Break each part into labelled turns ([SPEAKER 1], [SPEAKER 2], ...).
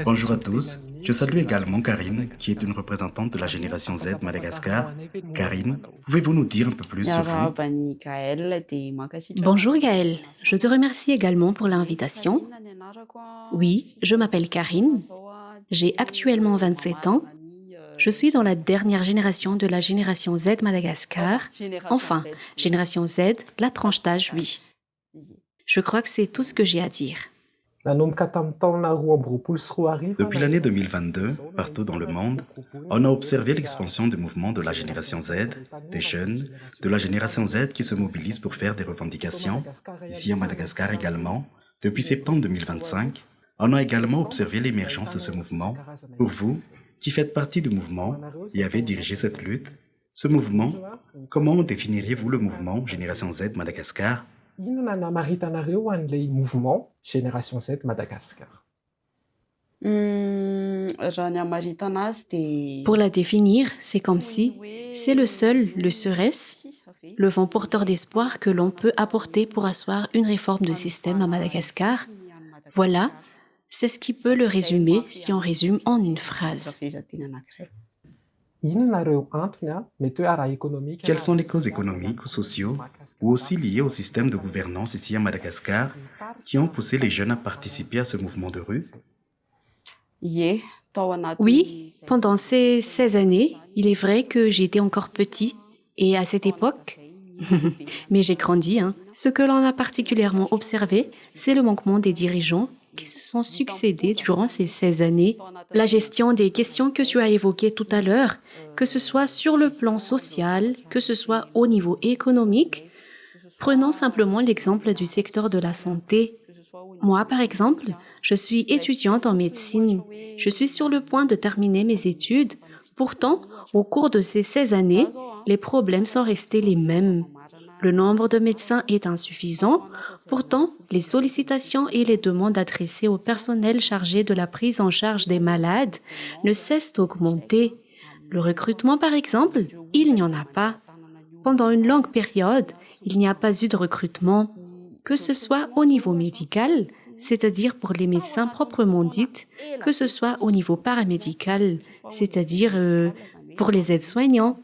[SPEAKER 1] Bonjour à tous, je salue également Karine, qui est une représentante de la génération Z Madagascar. Karine, pouvez-vous nous dire un peu plus sur vous?
[SPEAKER 2] Bonjour Gaëlle, je te remercie également pour l'invitation. Oui, je m'appelle Karine, j'ai actuellement 27 ans, je suis dans la dernière génération de la génération Z Madagascar, enfin, génération Z, la tranche d'âge, oui. Je crois que c'est tout ce que j'ai à dire.
[SPEAKER 1] Depuis l'année 2022, partout dans le monde, on a observé l'expansion du mouvement de la génération Z, des jeunes, de la génération Z qui se mobilisent pour faire des revendications, ici à Madagascar également. Depuis septembre 2025, on a également observé l'émergence de ce mouvement. Pour vous, qui faites partie du mouvement et avez dirigé cette lutte, ce mouvement, comment définiriez-vous le mouvement Génération Z Madagascar?
[SPEAKER 2] Pour la définir, c'est comme si c'est le seul, le serait-ce, le vent porteur d'espoir que l'on peut apporter pour asseoir une réforme de système à Madagascar. Voilà, c'est ce qui peut le résumer si on résume en une phrase.
[SPEAKER 1] Quelles sont les causes économiques ou sociaux, ou aussi liées au système de gouvernance ici à Madagascar, qui ont poussé les jeunes à participer à ce mouvement de rue?
[SPEAKER 2] Oui, pendant ces 16 années, il est vrai que j'étais encore petit et à cette époque, mais j'ai grandi. Ce que l'on a particulièrement observé, c'est le manquement des dirigeants qui se sont succédés durant ces 16 années. La gestion des questions que tu as évoquées tout à l'heure, que ce soit sur le plan social, que ce soit au niveau économique. Prenons simplement l'exemple du secteur de la santé. Moi, par exemple, je suis étudiante en médecine. Je suis sur le point de terminer mes études. Pourtant, au cours de ces 16 années, les problèmes sont restés les mêmes. Le nombre de médecins est insuffisant. Pourtant, les sollicitations et les demandes adressées au personnel chargé de la prise en charge des malades ne cessent d'augmenter. Le recrutement, par exemple, il n'y en a pas. Pendant une longue période, il n'y a pas eu de recrutement, que ce soit au niveau médical, c'est-à-dire pour les médecins proprement dites, que ce soit au niveau paramédical, c'est-à-dire pour les aides-soignants.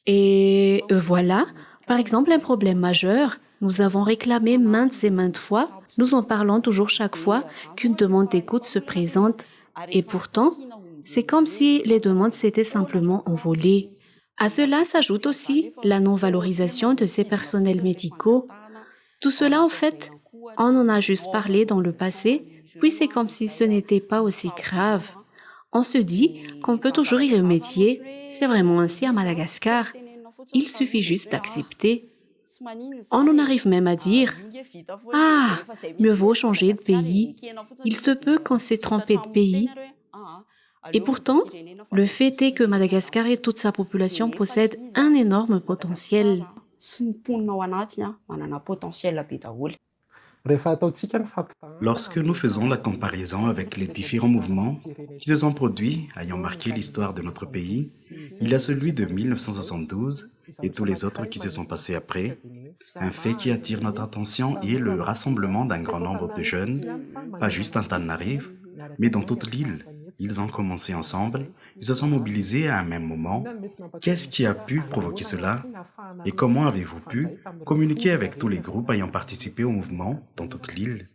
[SPEAKER 2] Et voilà, par exemple, un problème majeur, nous avons réclamé maintes et maintes fois, nous en parlons toujours chaque fois qu'une demande d'écoute se présente. Et pourtant, c'est comme si les demandes s'étaient simplement envolées. À cela s'ajoute aussi la non-valorisation de ces personnels médicaux. Tout cela, en fait, on en a juste parlé dans le passé, puis c'est comme si ce n'était pas aussi grave. On se dit qu'on peut toujours y remédier, c'est vraiment ainsi à Madagascar. Il suffit juste d'accepter. On en arrive même à dire « Ah, mieux vaut changer de pays. Il se peut qu'on s'est trompé de pays. » Et pourtant, le fait est que Madagascar et toute sa population possèdent un énorme potentiel.
[SPEAKER 1] Lorsque nous faisons la comparaison avec les différents mouvements qui se sont produits ayant marqué l'histoire de notre pays, il y a celui de 1972 et tous les autres qui se sont passés après. Un fait qui attire notre attention est le rassemblement d'un grand nombre de jeunes, pas juste à Tananarive, mais dans toute l'île. Ils ont commencé ensemble, ils se sont mobilisés à un même moment. Qu'est-ce qui a pu provoquer cela? Et comment avez-vous pu communiquer avec tous les groupes ayant participé au mouvement dans toute l'île?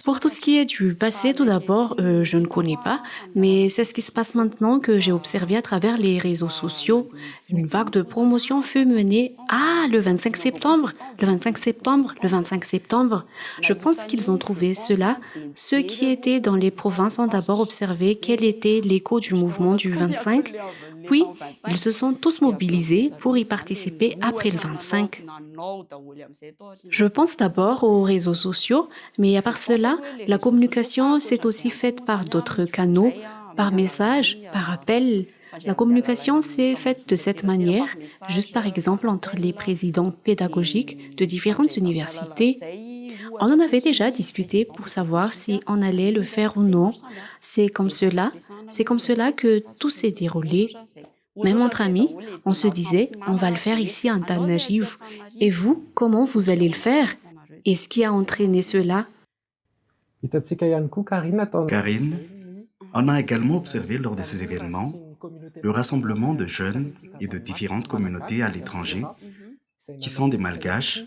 [SPEAKER 2] Pour tout ce qui est du passé, tout d'abord, je ne connais pas, mais c'est ce qui se passe maintenant que j'ai observé à travers les réseaux sociaux. Une vague de promotion fut menée. Ah, le 25 septembre, le 25 septembre, le 25 septembre. Je pense qu'ils ont trouvé cela. Ceux qui étaient dans les provinces ont d'abord observé quel était l'écho du mouvement du 25. Puis, ils se sont tous mobilisés pour y participer après le 25. Je pense d'abord aux réseaux sociaux, mais à part cela, la communication s'est aussi faite par d'autres canaux, par message, par appel. La communication s'est faite de cette manière, juste par exemple entre les présidents pédagogiques de différentes universités. On en avait déjà discuté pour savoir si on allait le faire ou non. C'est comme cela que tout s'est déroulé. Même entre amis, on se disait, on va le faire ici en Tanajivou. Et vous, comment vous allez le faire? Et ce qui a entraîné cela,
[SPEAKER 1] Karine, on a également observé lors de ces événements le rassemblement de jeunes et de différentes communautés à l'étranger qui sont des Malgaches,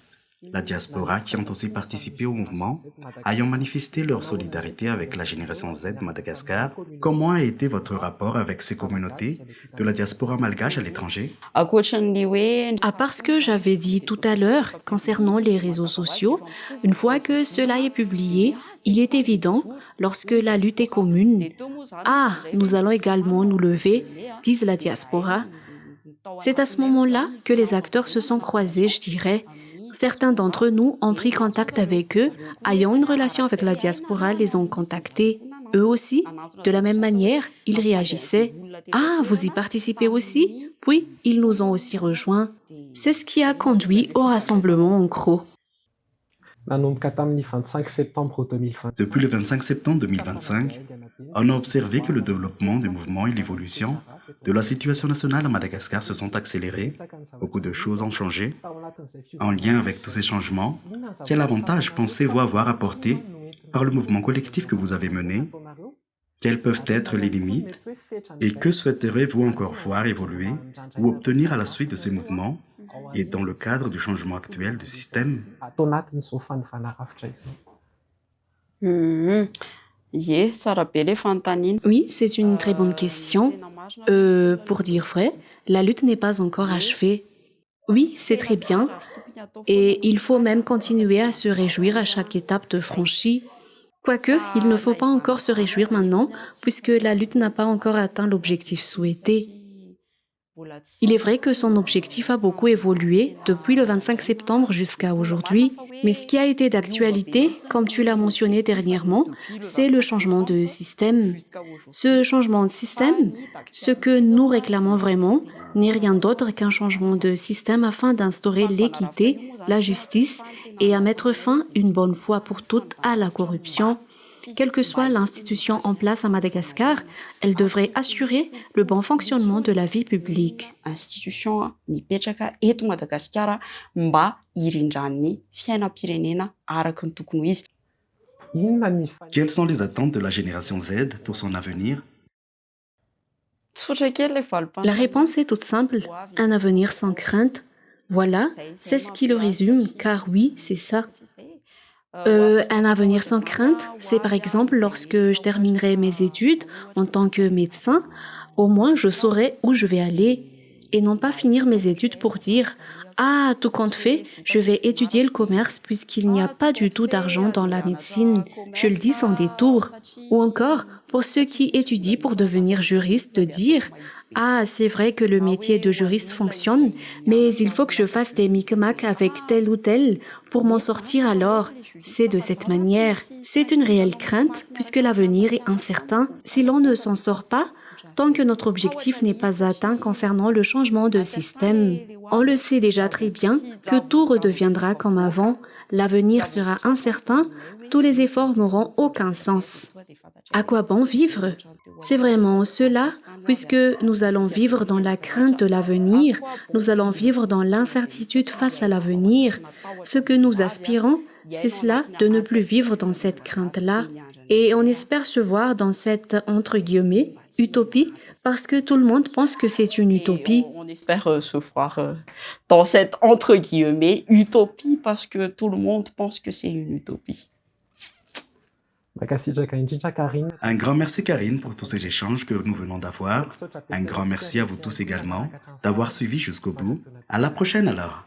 [SPEAKER 1] la diaspora qui ont aussi participé au mouvement, ayant manifesté leur solidarité avec la génération Z de Madagascar. Comment a été votre rapport avec ces communautés de la diaspora malgache à l'étranger?
[SPEAKER 2] à part ce que j'avais dit tout à l'heure concernant les réseaux sociaux, une fois que cela est publié, il est évident, lorsque la lutte est commune, ah, nous allons également nous lever, disent la diaspora. C'est à ce moment-là que les acteurs se sont croisés, je dirais. Certains d'entre nous ont pris contact avec eux, ayant une relation avec la diaspora, les ont contactés. Eux aussi, de la même manière, ils réagissaient. Ah, vous y participez aussi? Puis, ils nous ont aussi rejoints. C'est ce qui a conduit au rassemblement en gros.
[SPEAKER 1] Depuis le 25 septembre 2025, on a observé que le développement du mouvement et l'évolution de la situation nationale à Madagascar se sont accélérés. Beaucoup de choses ont changé. En lien avec tous ces changements, quel avantage pensez-vous avoir apporté par le mouvement collectif que vous avez mené? Quelles peuvent être les limites? Et que souhaiterez-vous encore voir évoluer ou obtenir à la suite de ces mouvements et dans le cadre du changement actuel du système?
[SPEAKER 2] Oui, c'est une très bonne question. Pour dire vrai, la lutte n'est pas encore achevée. Oui, c'est très bien. Et il faut même continuer à se réjouir à chaque étape de franchie. Quoique, il ne faut pas encore se réjouir maintenant, puisque la lutte n'a pas encore atteint l'objectif souhaité. Il est vrai que son objectif a beaucoup évolué depuis le 25 septembre jusqu'à aujourd'hui, mais ce qui a été d'actualité, comme tu l'as mentionné dernièrement, c'est le changement de système. Ce changement de système, ce que nous réclamons vraiment, n'est rien d'autre qu'un changement de système afin d'instaurer l'équité, la justice et à mettre fin une bonne fois pour toutes à la corruption. Quelle que soit l'institution en place à Madagascar, elle devrait assurer le bon fonctionnement de la vie publique.
[SPEAKER 3] Institution mipetraka eto Madagasikara mba hirindran'ny fiainam-pirenena araka ny tokony ho izy.
[SPEAKER 1] Quelles sont les attentes de la génération Z pour son avenir?
[SPEAKER 2] La réponse est toute simple, un avenir sans crainte. Voilà, c'est ce qui le résume, car oui, c'est ça. Un avenir sans crainte, c'est par exemple lorsque je terminerai mes études en tant que médecin, au moins je saurai où je vais aller et non pas finir mes études pour dire « Ah, tout compte fait, je vais étudier le commerce puisqu'il n'y a pas du tout d'argent dans la médecine. » Je le dis sans détour. Ou encore, pour ceux qui étudient pour devenir juriste, de dire « Ah, c'est vrai que le métier de juriste fonctionne, mais il faut que je fasse des micmacs avec tel ou tel pour m'en sortir alors. » C'est de cette manière. C'est une réelle crainte puisque l'avenir est incertain. Si l'on ne s'en sort pas, tant que notre objectif n'est pas atteint concernant le changement de système. On le sait déjà très bien que tout redeviendra comme avant. L'avenir sera incertain, tous les efforts n'auront aucun sens. À quoi bon vivre? C'est vraiment cela, puisque nous allons vivre dans la crainte de l'avenir, nous allons vivre dans l'incertitude face à l'avenir. Ce que nous aspirons, c'est cela de ne plus vivre dans cette crainte-là. Et on espère se voir dans cette, entre guillemets, utopie, parce que tout le monde pense que c'est une utopie.
[SPEAKER 3] On espère se voir dans cette, entre guillemets, utopie, parce que tout le monde pense que c'est une utopie.
[SPEAKER 1] Un grand merci Karine pour tous ces échanges que nous venons d'avoir. Un grand merci à vous tous également d'avoir suivi jusqu'au bout. À la prochaine alors.